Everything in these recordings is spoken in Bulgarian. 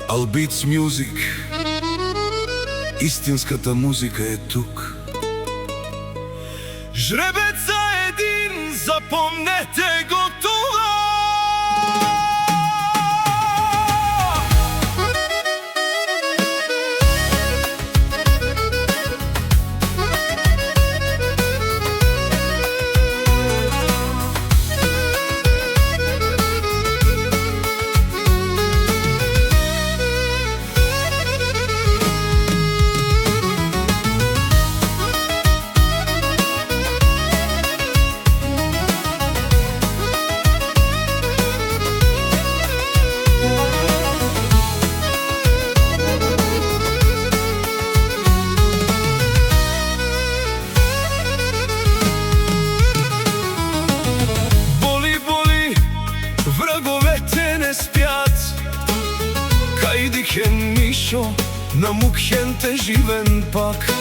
Albeats Music. Истинската музика е тук. Жребеца един, запомнете го това. Мишо, на мукхенте живен пак.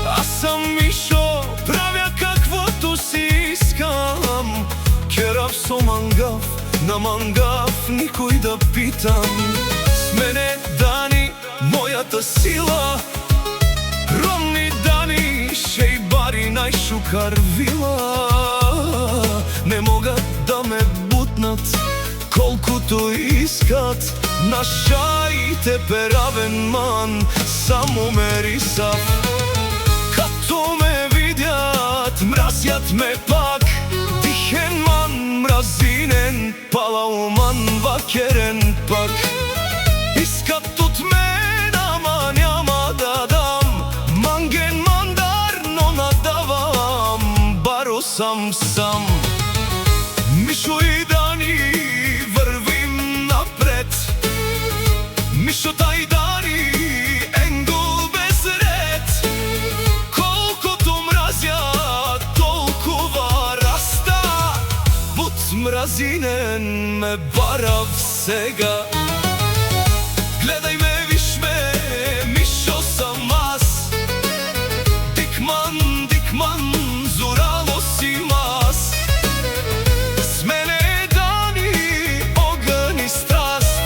Аз съм Мишо, правя каквото си искам. Керав со мангав, на мангав никой да питам. С мене Дани, моята сила. Ромни Дани, шейбари най-шукар вила. Не могат да ме бутнат колкото искат. На шаите перавен ман само ме рисав. Като ме видят, мразят ме пак. Тихен ман, мразинен, палауман, вакерен пак. Искат от мен, ама няма да дам. Манген мандар, но надавам. Баро сам сам. Мишо и Дани, вървим напред. Мишота и Дани, енгул без ред. Колкото мразят, толкова раста. Буд мразинен ме бара всега. Гледай ме, виж ме, Мишо съм аз. Дикман, дикман, зорало си мас. С мене Дани, огън и страст.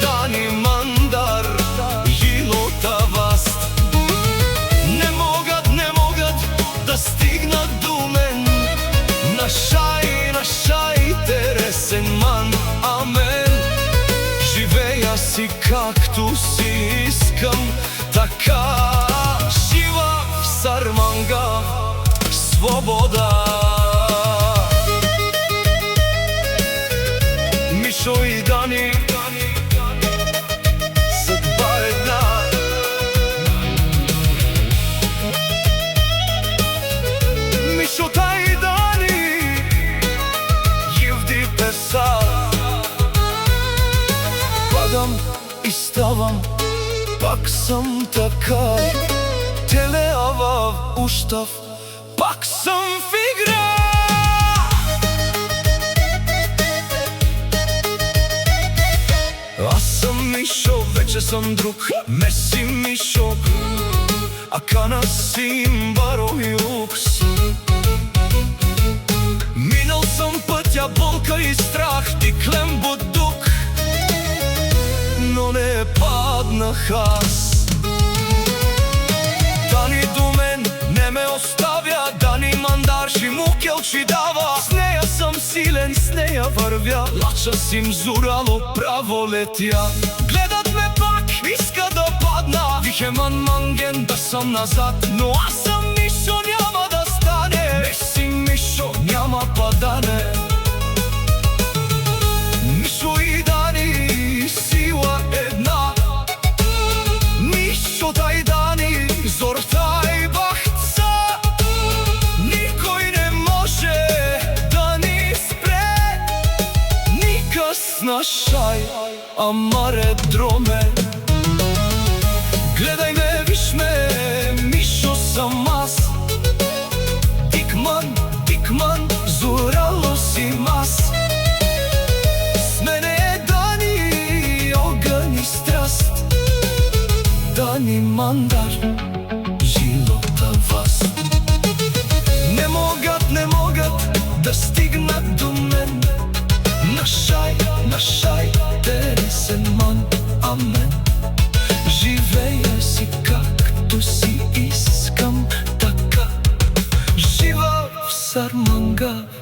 Дани мандар, жилота васт. Не могат да стигнат до мен. На шай, тересен ман, амен. Живея си както си искам. Така жива в Сарманга, свобода. Мишо и Дани, съдба една. Мишота и Дани, Евди песа. Падам и ставам, пак съм така. Телеава в ущав, пак съм в игра. Аз съм Мишо, вече съм друг. Меси Мишо, акана сим баро юкс. Минал съм пътя, болка и страх, тиклем будук. Но не паднах аз. Дани до мен не ме оставя. Дани мандар, шимукел чи дава. С нея съм силен, с нея вървя. Лача си мзурало, право летя. Гледат ме пак, иска да падна. Вихеман манген, да съм назад. Но аз съм Мишо, няма да стане. Меси Мишо, няма падане. Мишо и Дани, сила една. Мишота и Дани, зорта и бахца. Никой не може да ни спре. Ни късна шай, амаре дроме. Гледай ме, виж ме, Мишо съм аз. Дикман, дикман, зорало си мас. С мене е Дани, огън и страст. Дани мандар, жилота васт. Не могат да стигнат до мен. На шай, тересен ман. както си искам, така жива в Сармангав.